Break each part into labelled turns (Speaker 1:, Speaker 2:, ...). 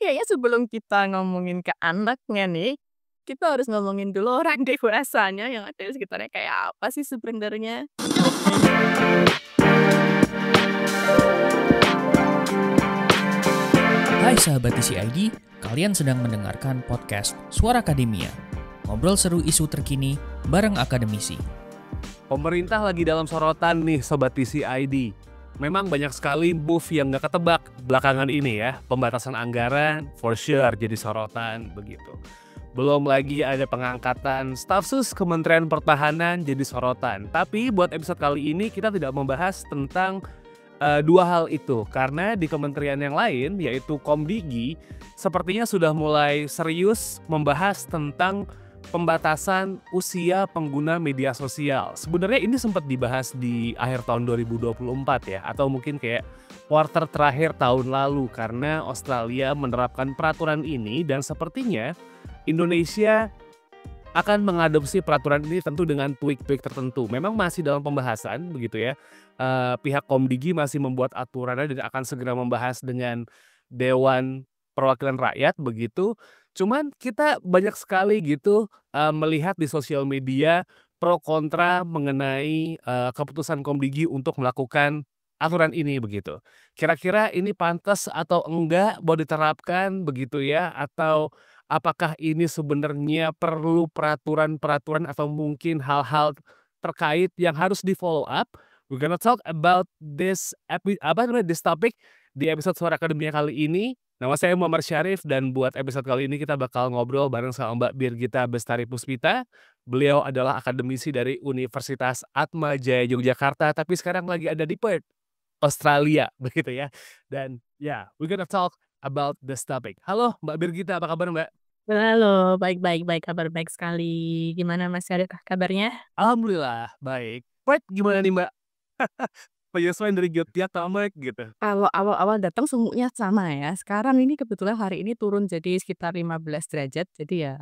Speaker 1: kayaknya sebelum kita ngomongin ke anaknya nih, kita harus ngomongin dulu orang dewasanya yang ada di sekitarnya kayak apa sih sebenarnya.
Speaker 2: Hai sahabat TCID, kalian sedang mendengarkan podcast Suara Akademia. Ngobrol seru isu terkini bareng akademisi.
Speaker 3: Pemerintah lagi dalam sorotan nih Sobat TCID. Memang banyak sekali move yang gak ketebak belakangan ini ya. Pembatasan anggaran for sure jadi sorotan begitu. Belum lagi ada pengangkatan staf sus Kementerian Pertahanan jadi sorotan. Tapi buat episode kali ini kita tidak membahas tentang dua hal itu. Karena di kementerian yang lain yaitu Komdigi sepertinya sudah mulai serius membahas tentang pembatasan usia pengguna media sosial. Sebenarnya ini sempat dibahas di akhir tahun 2024 ya, atau mungkin kayak quarter terakhir tahun lalu karena Australia menerapkan peraturan ini dan sepertinya Indonesia akan mengadopsi peraturan ini tentu dengan tweak-tweak tertentu. Memang masih dalam pembahasan begitu ya. Pihak Komdigi masih membuat aturannya dan akan segera membahas dengan Dewan Perwakilan Rakyat begitu. Cuman kita banyak sekali gitu melihat di sosial media pro kontra mengenai keputusan Komdigi untuk melakukan aturan ini begitu. Kira-kira ini pantas atau enggak mau diterapkan begitu ya, atau apakah ini sebenarnya perlu peraturan-peraturan atau mungkin hal-hal terkait yang harus di-follow up? We're gonna talk about this topic di episode Suara Akademia kali ini. Nama saya Muhammad Syarif dan buat episode kali ini kita bakal ngobrol bareng sama Mbak Birgita Bestari Puspita. Beliau adalah akademisi dari Universitas Atma Jaya Yogyakarta, tapi sekarang lagi ada di Perth, Australia, begitu ya. Dan ya, we're gonna talk about this topic. Halo Mbak Birgita, apa kabar Mbak?
Speaker 1: Halo, baik baik baik, kabar baik sekali. Gimana Mas Syarif kabarnya?
Speaker 3: Alhamdulillah, baik. Perth gimana nih Mbak? Penyesuaian dari Yogyakarta gitu.
Speaker 1: Kalau awal-awal datang sumunya sama ya, sekarang ini kebetulan hari ini turun jadi sekitar 15 derajat, jadi ya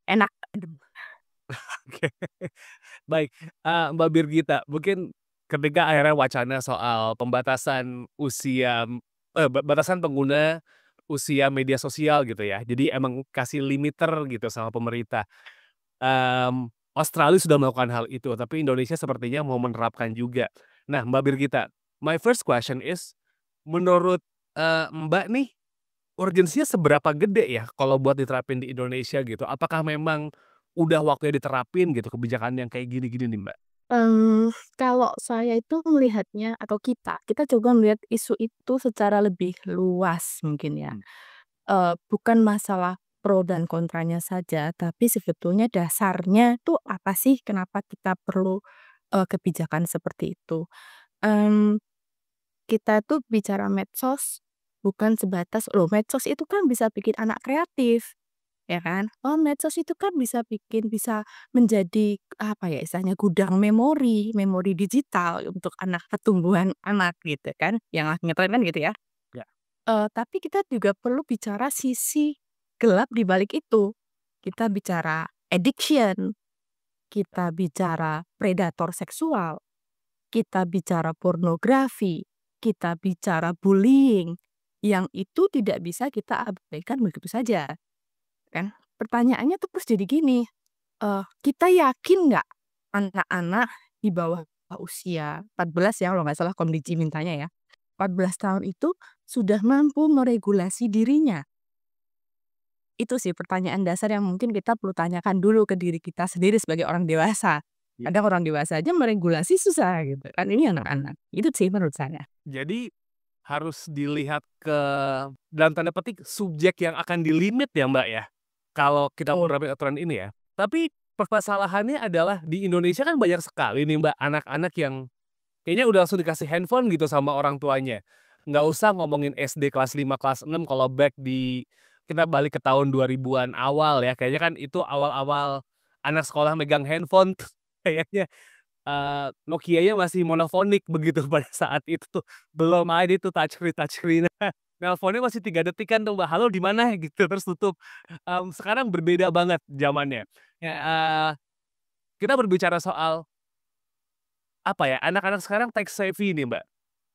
Speaker 1: enak.
Speaker 3: Oke, baik, Mbak Birgita, mungkin ketika akhirnya wacana soal pembatasan usia, batasan pengguna usia media sosial gitu ya, jadi emang kasih limiter gitu sama pemerintah. Australia sudah melakukan hal itu, tapi Indonesia sepertinya mau menerapkan juga. Nah, Mbak Birgita, my first question is, menurut, Mbak nih, urgensinya seberapa gede ya kalau buat diterapin di Indonesia gitu? Apakah memang udah waktunya diterapin gitu kebijakan yang kayak gini-gini nih, Mbak?
Speaker 1: Kalau saya itu melihatnya atau kita coba melihat isu itu secara lebih luas mungkin ya.
Speaker 3: Mmm,
Speaker 1: Bukan masalah pro dan kontranya saja, tapi sebetulnya dasarnya tuh apa sih kenapa kita perlu, kebijakan seperti itu. Mmm, kita tuh bicara medsos bukan sebatas, "Loh medsos itu kan bisa bikin anak kreatif." Ya kan? Oh, medsos itu kan bisa menjadi, apa ya, istilahnya gudang memori, memori digital untuk anak pertumbuhan anak gitu kan, yang lagi ngetren kan gitu ya.
Speaker 3: ya,
Speaker 1: Tapi kita juga perlu bicara sisi gelap di balik itu. Kita bicara addiction, kita bicara predator seksual, kita bicara pornografi, kita bicara bullying, yang itu tidak bisa kita abaikan begitu saja. Kan. Pertanyaannya tuh terus jadi gini, kita yakin nggak anak-anak di bawah usia 14 ya kalau nggak salah Komdiji mintanya ya, 14 tahun itu sudah mampu meregulasi dirinya? Itu sih pertanyaan dasar yang mungkin kita perlu tanyakan dulu ke diri kita sendiri sebagai orang dewasa.
Speaker 3: iya.
Speaker 1: Kadang orang dewasa aja meregulasi susah gitu kan, ini anak-anak. Itu sih menurut saya.
Speaker 3: Jadi harus dilihat ke dalam tanda petik subjek yang akan dilimit ya, Mbak, ya? Kalau kita mau nerapin aturan ini ya. Tapi permasalahannya adalah di Indonesia kan banyak sekali nih, Mbak, anak-anak yang kayaknya udah langsung dikasih handphone gitu sama orang tuanya. Nggak usah ngomongin SD kelas 5 kelas 6 kalau back di kita balik ke tahun 2000-an awal ya, kayaknya kan itu awal-awal anak sekolah megang handphone tuh kayaknya, Nokia-nya masih monofonik begitu pada saat itu tuh. Belum ada itu touchscreen. Nelponnya masih 3 detikan tuh, Mbak, "Halo di mana?" Gitu, terus tutup. Sekarang berbeda banget zamannya. Ya, kita berbicara soal apa ya, anak-anak sekarang tech savvy nih, Mbak.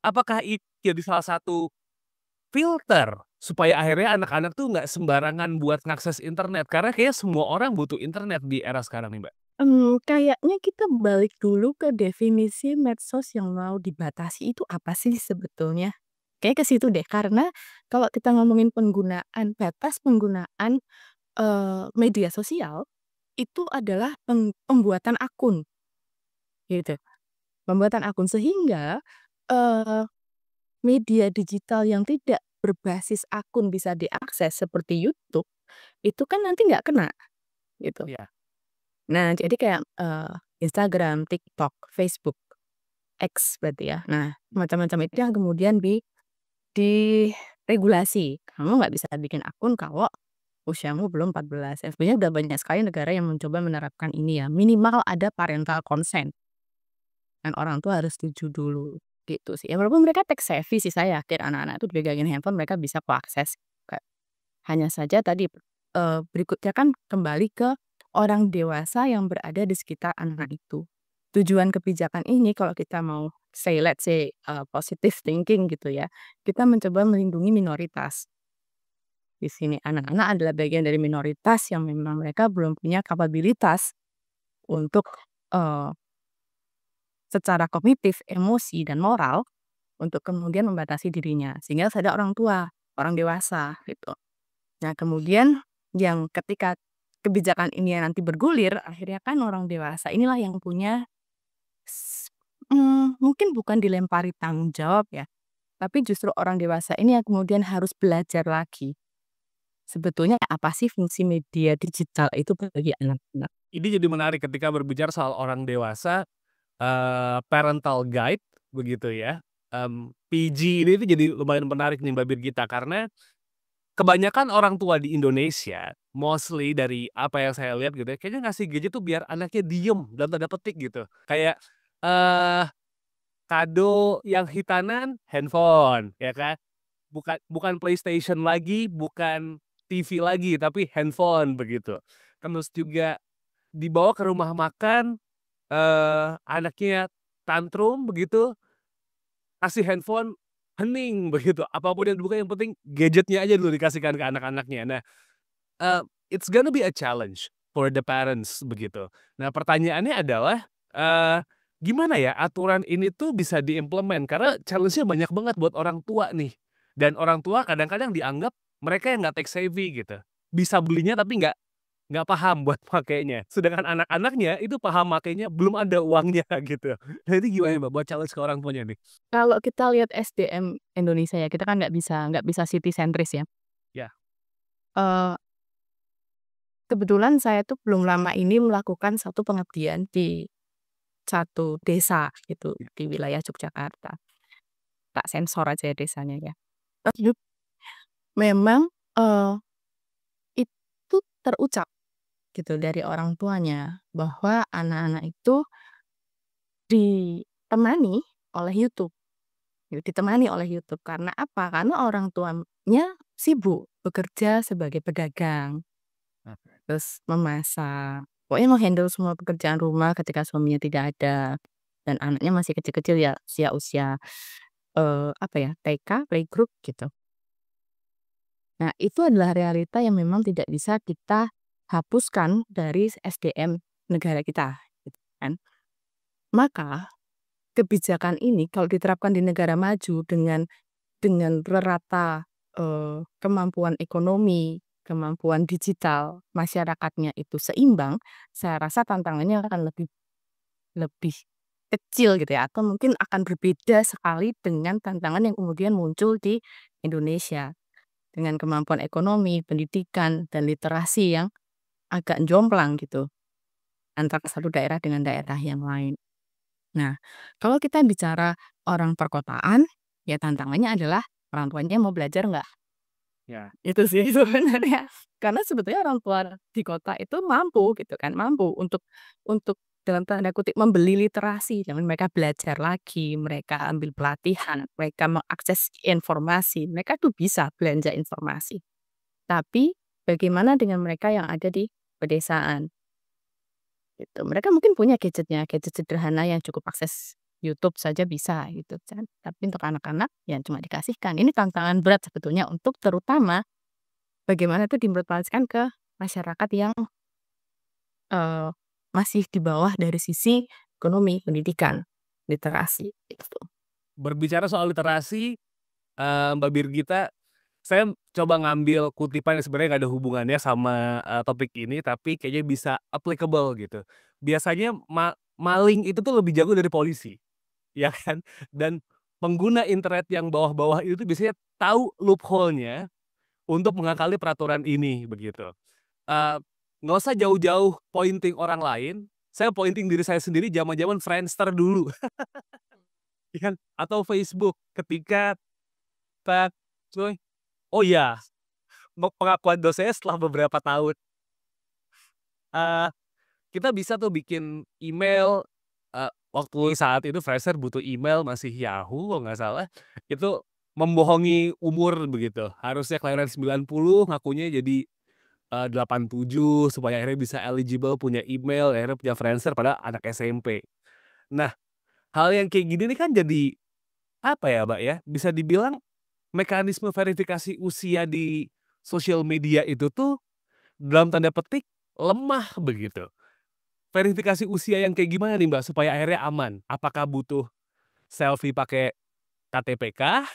Speaker 3: Apakah itu jadi salah satu filter supaya akhirnya anak-anak tuh nggak sembarangan buat ngakses internet? Karena kayaknya semua orang butuh internet di era sekarang nih, Mbak.
Speaker 1: Kayaknya kita balik dulu ke definisi medsos yang mau dibatasi itu apa sih sebetulnya? Kayak ke situ deh, karena kalau kita ngomongin batas penggunaan, media sosial, itu adalah pembuatan akun, gitu. Pembuatan akun sehingga, eee, media digital yang tidak berbasis akun bisa diakses seperti YouTube, itu kan nanti nggak kena, gitu.
Speaker 3: Iya.
Speaker 1: Nah, jadi kayak, Instagram, TikTok, Facebook, X berarti ya. Nah, macam-macam itu yang kemudian diregulasi. Kamu nggak bisa bikin akun kalau usiamu belum 14. Sebenarnya udah banyak sekali negara yang mencoba menerapkan ini ya, minimal ada parental consent, dan orang tua harus setuju dulu, gitu sih. Ya walaupun mereka tech savvy sih, saya yakin anak-anak itu dipegangin handphone mereka bisa kok akses. Hanya saja tadi, berikutnya kan kembali ke orang dewasa yang berada di sekitar anak itu. Tujuan kebijakan ini kalau kita mau let's say, positive thinking gitu ya, kita mencoba melindungi minoritas. Di sini anak-anak adalah bagian dari minoritas yang memang mereka belum punya kapabilitas untuk, eee, secara kognitif, emosi, dan moral untuk kemudian membatasi dirinya. Sehingga harus ada orang tua, orang dewasa gitu. Nah, kemudian yang ketika kebijakan ini nanti bergulir, akhirnya kan orang dewasa inilah yang punya mungkin bukan dilempari tanggung jawab ya, tapi justru orang dewasa ini yang kemudian harus belajar lagi. Sebetulnya apa sih fungsi media digital itu bagi anak-anak?
Speaker 3: Ini jadi menarik ketika berbicara soal orang dewasa, parental guide begitu ya, PG ini tuh jadi lumayan menarik nih Mbak Birgita, karena kebanyakan orang tua di Indonesia, mostly dari apa yang saya lihat gitu ya, kayaknya ngasih gadget tuh biar anaknya diem dalam tanda petik gitu. Kayak, eee, kado yang hitanan, handphone, ya kan. Bukan bukan PlayStation lagi, bukan TV lagi, tapi handphone begitu. Terus juga dibawa ke rumah makan, anaknya tantrum begitu, kasih handphone, hening begitu, apapun yang dibuka yang penting gadgetnya aja dulu dikasihkan ke anak-anaknya. Nah, it's gonna be a challenge for the parents begitu. Nah, pertanyaannya adalah, gimana ya aturan ini tuh bisa diimplement? Karena challenge-nya banyak banget buat orang tua nih, dan orang tua kadang-kadang dianggap mereka yang nggak tech savvy gitu. Bisa belinya tapi nggak paham buat makainya. Sedangkan anak-anaknya itu paham makainya, belum ada uangnya gitu. Nah, itu gimana Mbak buat challenge ke orang tuanya nih?
Speaker 1: Kalau kita lihat SDM Indonesia ya, kita kan nggak bisa city sentris ya.
Speaker 3: Ya.
Speaker 1: Eee, Kebetulan saya tuh belum lama ini melakukan satu pengabdian di satu desa gitu, di wilayah Yogyakarta. Tak sensor aja ya desanya ya. Terus memang, itu terucap gitu dari orang tuanya bahwa anak-anak itu ditemani oleh YouTube, gitu, ditemani oleh YouTube. Karena apa? Karena orang tuanya sibuk bekerja sebagai pedagang, terus memasak, pokoknya meng-handle semua pekerjaan rumah ketika suaminya tidak ada, dan anaknya masih kecil-kecil ya, usia-usia, apa ya, TK, playgroup gitu. Nah, itu adalah realita yang memang tidak bisa kita hapuskan dari SDM negara kita, gitu kan. Maka kebijakan ini kalau diterapkan di negara maju dengan rata, kemampuan ekonomi, kemampuan digital masyarakatnya itu seimbang, saya rasa tantangannya akan lebih lebih kecil gitu ya, atau mungkin akan berbeda sekali dengan tantangan yang kemudian muncul di Indonesia. Dengan kemampuan ekonomi, pendidikan, dan literasi yang agak jomplang gitu, antara satu daerah dengan daerah yang lain. Nah, kalau kita bicara orang perkotaan, ya tantangannya adalah orang tuanya mau belajar nggak?
Speaker 3: Ya.
Speaker 1: Itu sih sebenarnya. Karena sebetulnya orang tua di kota itu mampu gitu kan, mampu untuk dalam tanda kutip "membeli literasi", dan mereka belajar lagi, mereka ambil pelatihan, mereka mengakses informasi, mereka tuh bisa belanja informasi. Tapi bagaimana dengan mereka yang ada di pedesaan gitu? Mereka mungkin punya gadgetnya, gadget sederhana yang cukup akses YouTube saja bisa gitu kan. Tapi untuk anak-anak ya cuma dikasihkan. Ini tantangan berat sebetulnya untuk terutama bagaimana itu diimplementasikan ke masyarakat yang eee, masih di bawah dari sisi ekonomi, pendidikan, literasi gitu.
Speaker 3: Berbicara soal literasi, Mbak Birgita, saya coba ngambil kutipan yang sebenarnya nggak ada hubungannya sama, topik ini, tapi kayaknya bisa applicable gitu. Biasanya maling itu tuh lebih jago dari polisi, ya kan? Dan pengguna internet yang bawah-bawah itu tuh biasanya tahu loophole-nya untuk mengakali peraturan ini, begitu. Eee, nggak usah jauh-jauh pointing orang lain, saya pointing diri saya sendiri zaman-zaman Friendster dulu, ya kan? Atau Facebook ketika tet cuy oh iya, pengakuan dosanya setelah beberapa tahun, eee, kita bisa tuh bikin email, waktu saat itu Friendster butuh email masih Yahoo kalau nggak salah, itu membohongi umur begitu, harusnya kelahiran 90 ngakunya jadi 87 supaya akhirnya bisa eligible punya email, akhirnya punya Friendster padahal anak SMP. Nah, hal yang kayak gini nih kan jadi, apa ya, Mbak, ya, bisa dibilang mekanisme verifikasi usia di sosial media itu tuh dalam tanda petik lemah begitu. Verifikasi usia yang kayak gimana nih, Mbak, supaya akhirnya aman? Apakah butuh selfie pakai KTP kah?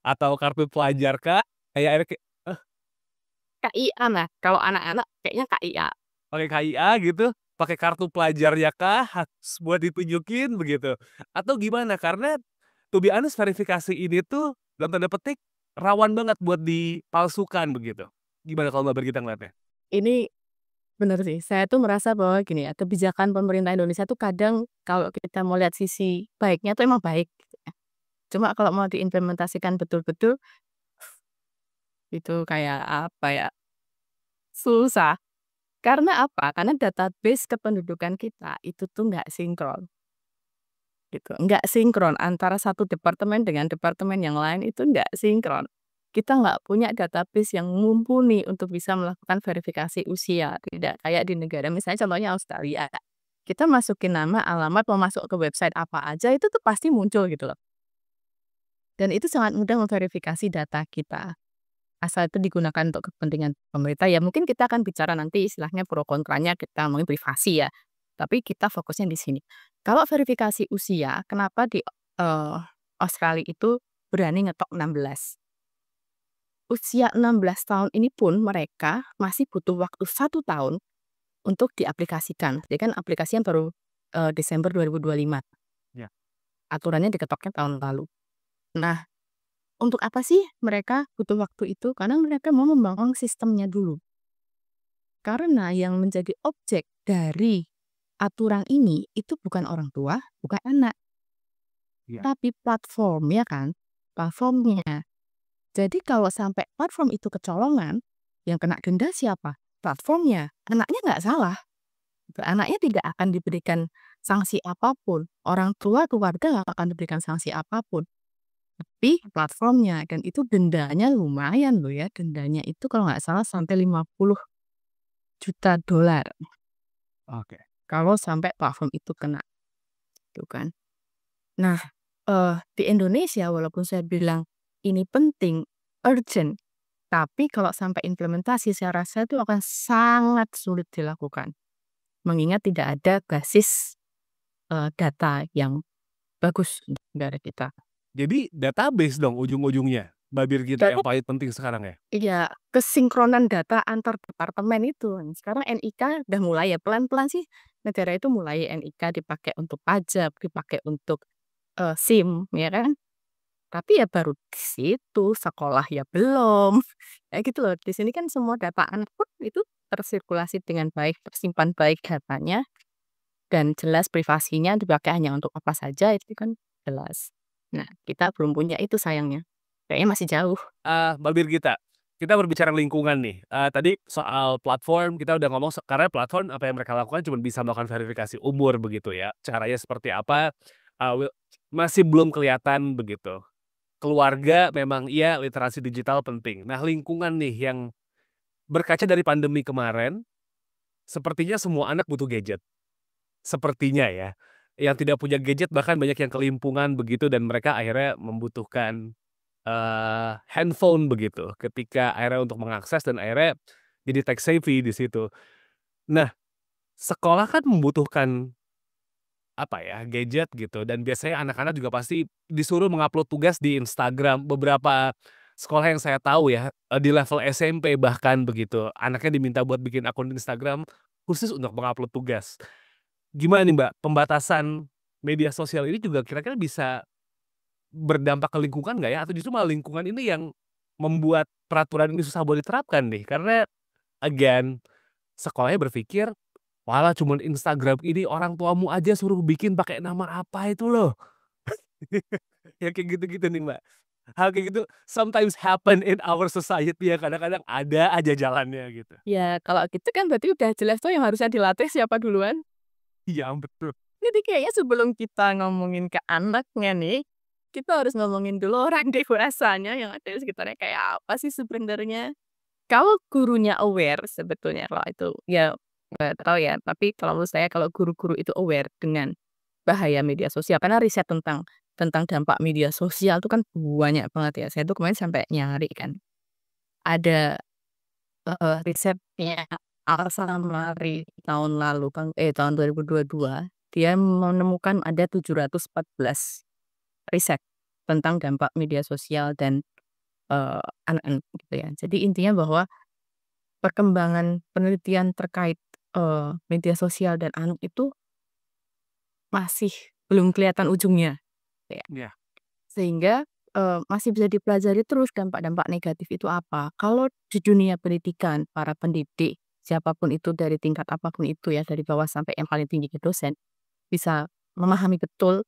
Speaker 3: Atau kartu pelajar kah? Kayak akhirnya kayak
Speaker 1: KIA nah, kalau anak-anak kayaknya KIA.
Speaker 3: pakai KIA gitu, pakai kartu pelajarnya kah, harus buat ditunjukin begitu? Atau gimana? Karena to be honest verifikasi ini tuh dalam tanda petik rawan banget buat dipalsukan begitu. Gimana kalau Mbak Birgita ngeliatnya?
Speaker 1: Ini bener sih, saya tuh merasa bahwa gini ya, kebijakan pemerintah Indonesia tuh kadang kalau kita mau lihat sisi baiknya tuh emang baik gitu ya. Cuma kalau mau diimplementasikan betul-betul, itu kayak apa ya, susah. Karena apa? Karena database kependudukan kita itu tuh nggak sinkron gitu, nggak sinkron antara satu departemen dengan departemen yang lain itu nggak sinkron. Kita nggak punya database yang mumpuni untuk bisa melakukan verifikasi usia, tidak kayak di negara misalnya contohnya Australia. Kita masukin nama, alamat, mau masuk ke website apa aja itu tuh pasti muncul gitu loh. Dan itu sangat mudah memverifikasi data kita. Asal itu digunakan untuk kepentingan pemerintah, ya mungkin kita akan bicara nanti istilahnya pro kontranya kita ngomongin privasi ya. Tapi kita fokusnya di sini. Kalau verifikasi usia, kenapa di Australia itu berani ngetok 16? Usia 16 tahun ini pun mereka masih butuh waktu 1 tahun untuk diaplikasikan. Jadi kan aplikasinya baru Desember 2025.
Speaker 3: Ya.
Speaker 1: Aturannya diketoknya tahun lalu. Nah, untuk apa sih mereka butuh waktu itu? Karena mereka mau membangun sistemnya dulu. Karena yang menjadi objek dari aturan ini itu bukan orang tua, bukan anak,
Speaker 3: Iya.
Speaker 1: tapi platform ya kan? Platformnya. Jadi kalau sampai platform itu kecolongan, yang kena denda siapa? Platformnya. Anaknya nggak salah. Anaknya tidak akan diberikan sanksi apapun. Orang tua keluarga nggak akan diberikan sanksi apapun. Tapi platformnya, dan itu dendanya lumayan loh ya, dendanya itu kalau nggak salah sampai 50 juta dolar
Speaker 3: Oke.
Speaker 1: kalau sampai platform itu kena, gitu kan. Nah, di Indonesia walaupun saya bilang ini penting, urgent, tapi kalau sampai implementasi saya rasa itu akan sangat sulit dilakukan. Mengingat tidak ada basis, data yang bagus untuk negara kita.
Speaker 3: Jadi database dong ujung-ujungnya, Mbak Birgita
Speaker 1: Data
Speaker 3: yang paling penting sekarang ya?
Speaker 1: Iya, kesinkronan data antar departemen itu. Sekarang NIK udah mulai ya, pelan-pelan sih negara itu mulai NIK dipakai untuk pajak, dipakai untuk, SIM, ya kan. Tapi ya baru di situ, sekolah ya belum. Kayak gitu loh, di sini kan semua data anak pun itu tersirkulasi dengan baik, tersimpan baik datanya, dan jelas privasinya dipakai hanya untuk apa saja, itu kan jelas. Nah, kita belum punya itu sayangnya. Kayaknya masih jauh.
Speaker 3: Mbak Birgita, kita berbicara lingkungan nih, tadi soal platform kita udah ngomong karena platform apa yang mereka lakukan cuma bisa melakukan verifikasi umur begitu ya, caranya seperti apa, masih belum kelihatan begitu. Keluarga memang iya literasi digital penting. Nah lingkungan nih yang berkaca dari pandemi kemarin, sepertinya semua anak butuh gadget, sepertinya ya. yang tidak punya gadget bahkan banyak yang kelimpungan begitu dan mereka akhirnya membutuhkan, handphone begitu ketika akhirnya untuk mengakses dan akhirnya jadi tech savvy di situ. Nah, sekolah kan membutuhkan, apa ya, gadget gitu dan biasanya anak-anak juga pasti disuruh mengupload tugas di Instagram. Beberapa sekolah yang saya tahu ya, di level SMP bahkan begitu, anaknya diminta buat bikin akun Instagram khusus untuk mengupload tugas. Gimana nih Mbak, pembatasan media sosial ini juga kira-kira bisa berdampak ke lingkungan nggak ya? Atau justru malah lingkungan ini yang membuat peraturan ini susah buat diterapkan nih? Karena again, sekolahnya berpikir, "Walah cuman Instagram ini orang tuamu aja suruh bikin pakai nama apa itu loh." Ya kayak gitu-gitu nih Mbak. Hal kayak gitu sometimes happen in our society ya, kadang-kadang ada aja jalannya gitu.
Speaker 1: Ya kalau gitu kan berarti udah jelas tuh yang harusnya dilatih siapa duluan.
Speaker 3: Iya betul.
Speaker 1: Jadi kayaknya sebelum kita ngomongin ke anaknya nih, kita harus ngomongin dulu orang dewasanya yang ada di sekitarnya kayak apa sih sebenarnya. Kalau gurunya aware sebetulnya kalau itu, ya nggak tahu ya, tapi kalau menurut saya kalau guru-guru itu aware dengan bahaya media sosial, karena riset tentang dampak media sosial itu kan banyak banget ya. Saya tuh kemarin sampai nyari kan, ada risetnya Alsamari tahun lalu kan tahun 2022, dia menemukan ada 714 riset tentang dampak media sosial dan, anak-anak gitu ya. Jadi intinya bahwa perkembangan penelitian terkait, media sosial dan anak itu masih belum kelihatan ujungnya, ya.
Speaker 3: Iya.
Speaker 1: Sehingga, masih bisa dipelajari terus dampak-dampak negatif itu apa. Kalau di dunia pendidikan, para pendidik, siapapun itu dari tingkat apapun itu ya, dari bawah sampai yang paling tinggi ke dosen, bisa memahami betul,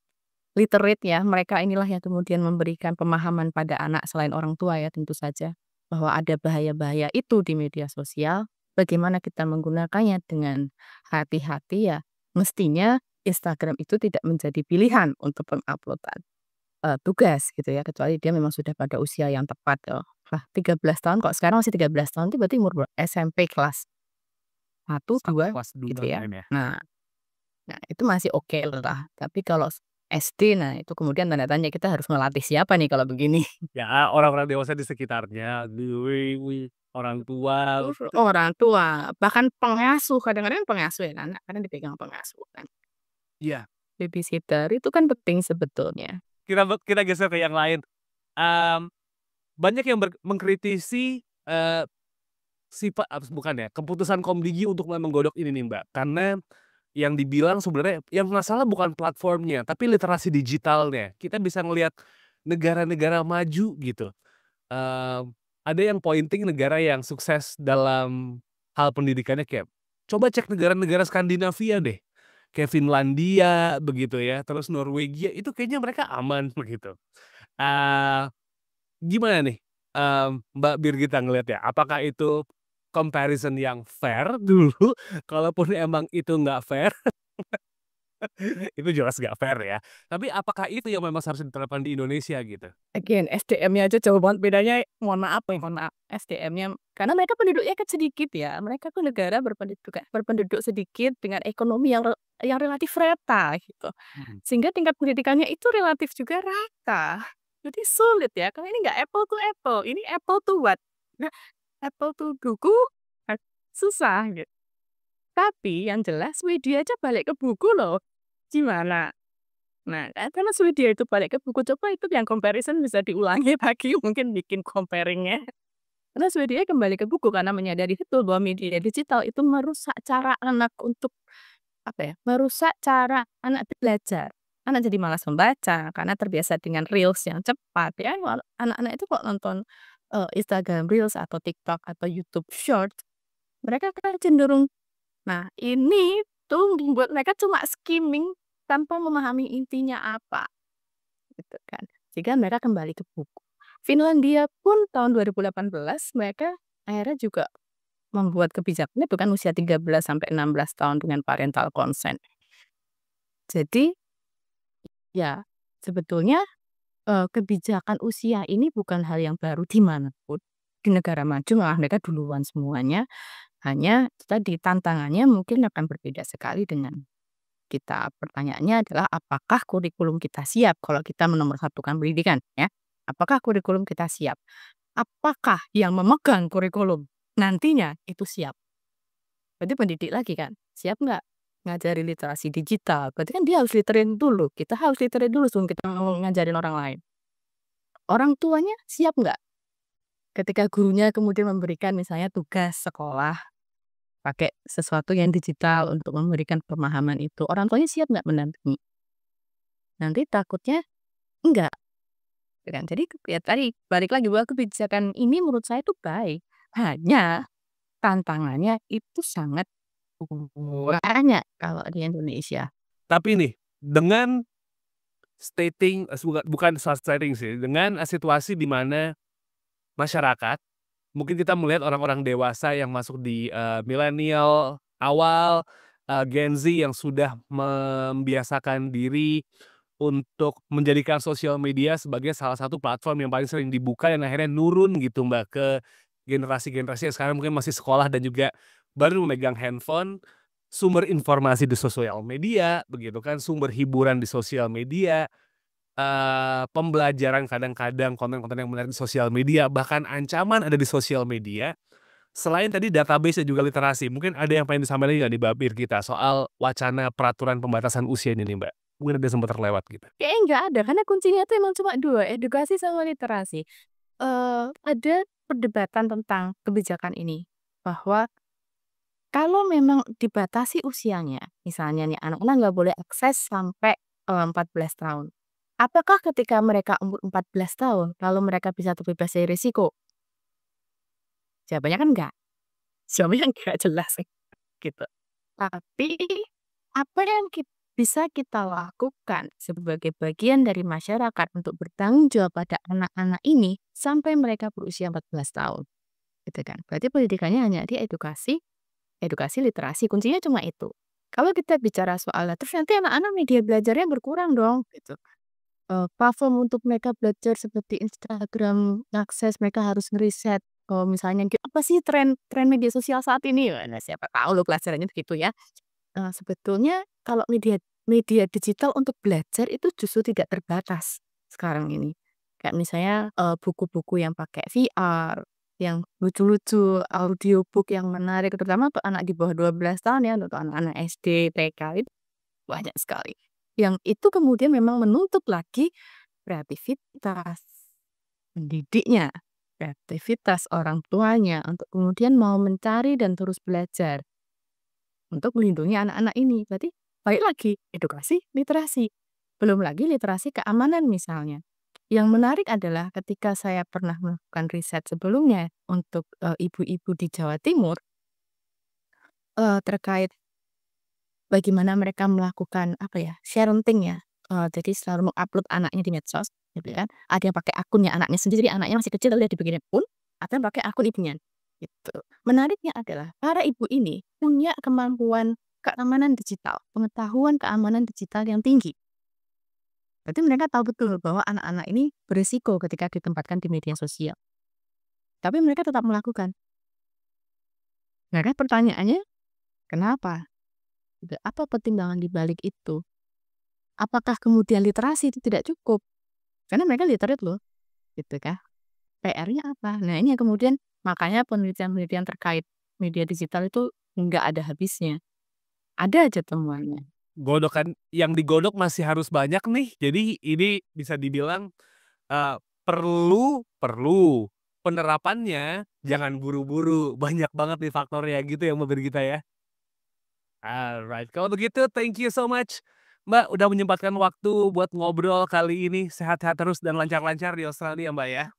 Speaker 1: literate ya, mereka inilah yang kemudian memberikan pemahaman pada anak selain orang tua ya tentu saja, bahwa ada bahaya-bahaya itu di media sosial, bagaimana kita menggunakannya dengan hati-hati ya, mestinya Instagram itu tidak menjadi pilihan untuk pengupload-an tugas gitu ya, kecuali dia memang sudah pada usia yang tepat, 13 tahun kok sekarang masih 13 tahun itu berarti umur SMP kelas 1, 2
Speaker 3: Kelas
Speaker 1: gitu
Speaker 3: 2
Speaker 1: ya.
Speaker 3: kan ya?
Speaker 1: Nah itu masih oke lah, tapi kalau SD, nah itu kemudian tanda tanya kita harus ngelatih siapa nih kalau begini?
Speaker 3: Ya orang-orang dewasa di sekitarnya, orang tua,
Speaker 1: Orang tua, bahkan pengasuh, kadang-kadang pengasuh ya kan, kadang dipegang pengasuh kan,
Speaker 3: iya.
Speaker 1: babysitter itu kan penting sebetulnya.
Speaker 3: Kita geser ke yang lain, mmm, banyak yang mengkritisi, bukan ya, keputusan Komdigi untuk mulai menggodok ini nih Mbak, karena yang dibilang sebenarnya yang masalah bukan platformnya, tapi literasi digitalnya. Kita bisa ngelihat negara-negara maju gitu, eee, ada yang pointing negara yang sukses dalam hal pendidikannya kayak, coba cek negara-negara Skandinavia deh, kayak Finlandia begitu ya, terus Norwegia itu kayaknya mereka aman begitu. Eee, Gimana nih, Mbak Birgita ngelihatnya? Apakah itu comparison yang fair dulu? Kalaupun emang itu nggak fair, itu jelas nggak fair ya. Tapi apakah itu yang memang seharusnya diterapkan di Indonesia gitu?
Speaker 1: Again, SDM-nya aja jauh banget bedanya, mohon maaf, SDM-nya karena mereka penduduknya kan sedikit ya, mereka tuh negara berpenduduk sedikit dengan ekonomi yang relatif rata gitu.
Speaker 3: Mhm.
Speaker 1: Sehingga tingkat pendidikannya itu relatif juga rata. Jadi sulit ya, kalau ini nggak apple to apple, ini apple to what? Nah, apple to buku, susah gitu. Tapi yang jelas Swedia aja balik ke buku loh, gimana? Nah, kan karena Swedia itu balik ke buku, coba itu yang comparison bisa diulangi lagi mungkin bikin comparing-nya. Karena Swedia kembali ke buku karena menyadari betul bahwa media digital itu merusak cara anak untuk, apa ya, merusak cara anak belajar. Anak jadi malas membaca karena terbiasa dengan reels yang cepat ya, anak-anak itu kok nonton, Instagram Reels atau TikTok atau YouTube Short, mereka kan cenderung nah ini tuh membuat mereka cuma skimming tanpa memahami intinya apa. Gitu kan. Sehingga mereka kembali ke buku. Finlandia pun tahun 2018 mereka akhirnya juga membuat kebijakan itu kan usia 13 sampai 16 tahun dengan parental consent. Jadi ya sebetulnya, kebijakan usia ini bukan hal yang baru di mana pun. Di negara maju malah mereka duluan semuanya, hanya tadi tantangannya mungkin akan berbeda sekali dengan Pertanyaannya adalah apakah kurikulum kita siap kalau kita menomorsatukan pendidikan ya? Apakah kurikulum kita siap? Apakah yang memegang kurikulum nantinya itu siap? Berarti pendidik lagi kan, siap nggak ngajari literasi digital? Berarti kan dia harus literate dulu, kita harus literate dulu sebelum kita mau ngajarin orang lain. Orang tuanya siap nggak? Ketika gurunya kemudian memberikan misalnya tugas sekolah, pakai sesuatu yang digital untuk memberikan pemahaman itu, orang tuanya siap nggak mendampingi? Nanti takutnya enggak, gitu kan. Jadi ya tadi balik lagi bahwa kebijakan ini menurut saya itu baik, hanya tantangannya itu sangat banyak kalau di Indonesia.
Speaker 3: Tapi nih, dengan bukan stating sih, dengan situasi di mana masyarakat, mungkin kita melihat orang-orang dewasa yang masuk di milenial awal, Gen Z yang sudah membiasakan diri untuk menjadikan sosial media sebagai salah satu platform yang paling sering dibuka dan akhirnya nurun gitu Mbak ke generasi-generasi yang sekarang mungkin masih sekolah dan juga baru memegang handphone, sumber informasi di sosial media, begitu kan, sumber hiburan di sosial media, pembelajaran kadang-kadang konten-konten yang menarik di sosial media, bahkan ancaman ada di sosial media. Selain tadi database dan juga literasi, mungkin ada yang pengen disampaikan nggak di babir kita soal wacana peraturan pembatasan usia ini nih Mbak? Mungkin ada sempat terlewat gitu.
Speaker 1: Kayaknya nggak ada, karena kuncinya itu emang cuma 2, edukasi sama literasi. Ada perdebatan tentang kebijakan ini, bahwa kalau memang dibatasi usianya, misalnya nih anak-anak nggak boleh akses sampai 14 tahun. Apakah ketika mereka umur 14 tahun, lalu mereka bisa terbebas dari risiko? Jawabannya kan enggak. Jawabannya enggak jelas gitu. Tapi apa yang bisa kita lakukan sebagai bagian dari masyarakat untuk bertanggung jawab pada anak-anak ini sampai mereka berusia 14 tahun. Gitu kan. Berarti pendidikannya hanya di edukasi literasi, kuncinya cuma itu. Kalau kita bicara soal terus nanti anak-anak media belajarnya berkurang dong gitu. Platform untuk mereka belajar seperti Instagram, akses mereka harus ngeriset, misalnya apa sih tren media sosial saat ini? Nah, siapa tahu loh pelajarannya begitu ya. Sebetulnya kalau media digital untuk belajar itu justru tidak terbatas sekarang ini. Kayak misalnya, buku-buku yang pakai VR, yang lucu-lucu, audiobook yang menarik, terutama untuk anak di bawah 12 tahun ya, untuk anak-anak SD, TK itu banyak sekali. Yang itu kemudian memang menuntut lagi kreativitas pendidiknya, kreativitas orang tuanya untuk kemudian mau mencari dan terus belajar untuk melindungi anak-anak ini. Berarti balik lagi edukasi, literasi. Belum lagi literasi keamanan misalnya. Yang menarik adalah ketika saya pernah melakukan riset sebelumnya untuk ibu-ibu di Jawa Timur terkait bagaimana mereka melakukan sharing ya. Jadi selalu mengupload anaknya di medsos, gitu kan. Ada yang pakai akunnya anaknya sendiri, anaknya masih kecil lalu dia dibikin akun, ada yang pakai akun ibunya. Gitu. Menariknya adalah para ibu ini punya kemampuan keamanan digital, pengetahuan keamanan digital yang tinggi. Berarti mereka tahu betul bahwa anak-anak ini berisiko ketika ditempatkan di media sosial. Tapi mereka tetap melakukan. Nah kan pertanyaannya, kenapa? Apa pertimbangan di balik itu? Apakah kemudian literasi itu tidak cukup? Karena mereka literate loh, gitu kan. PR-nya apa? Nah ini yang kemudian makanya penelitian-penelitian terkait media digital itu nggak ada habisnya. Ada aja temuannya.
Speaker 3: Godokan yang digodok masih harus banyak nih. Jadi ini bisa dibilang perlu penerapannya jangan buru-buru. Banyak banget nih faktornya gitu ya Mbak Brigita ya. Alright, kalau begitu thank you so much Mbak udah menyempatkan waktu buat ngobrol kali ini. Sehat-sehat terus dan lancar-lancar di Australia Mbak ya.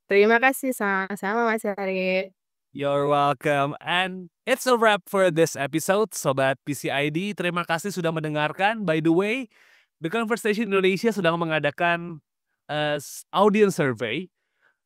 Speaker 1: Terima kasih sama-sama Mas Ari.
Speaker 3: You're welcome. And it's a wrap for this episode, Sobat PCID. Terima kasih sudah mendengarkan. By the way, The Conversation Indonesia sedang mengadakan audience survey,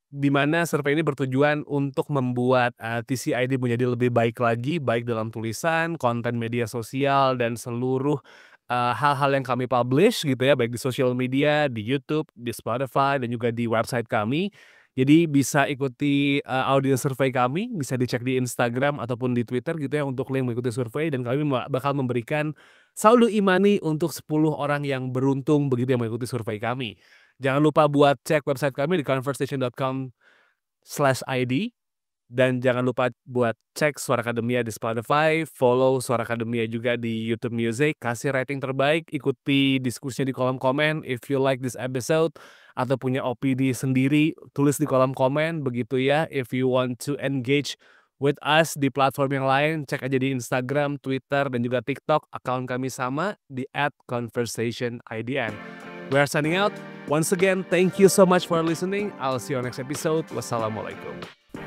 Speaker 3: di mana survei ini bertujuan untuk membuat TCID menjadi lebih baik lagi, baik dalam tulisan, konten media sosial, dan seluruh hal-hal yang kami publish gitu ya, baik di social media, di YouTube, di Spotify, dan juga di website kami, Jadi bisa ikuti audience survey kami, bisa dicek di Instagram ataupun di Twitter gitu ya untuk link mengikuti survei, dan kami bakal memberikan saldo e-money untuk 10 orang yang beruntung begitu yang mengikuti survei kami. Jangan lupa buat cek website kami di conversation.com/id, dan jangan lupa buat cek Suara Akademia di Spotify, follow Suara Akademia juga di YouTube Music, kasih rating terbaik, ikuti diskusinya di kolom komen. If you like this episode atau punya opini sendiri, tulis di kolom komen begitu ya. If you want to engage with us di platform yang lain, cek aja di Instagram, Twitter, dan juga TikTok. Account kami sama di @conversationidn. We are signing out. Once again, thank you so much for listening. I'll see you on next episode. Wassalamualaikum.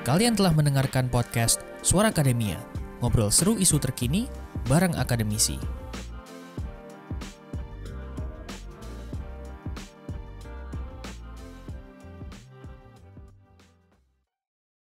Speaker 2: Kalian telah mendengarkan podcast Suara Akademia, ngobrol seru isu terkini bareng akademisi.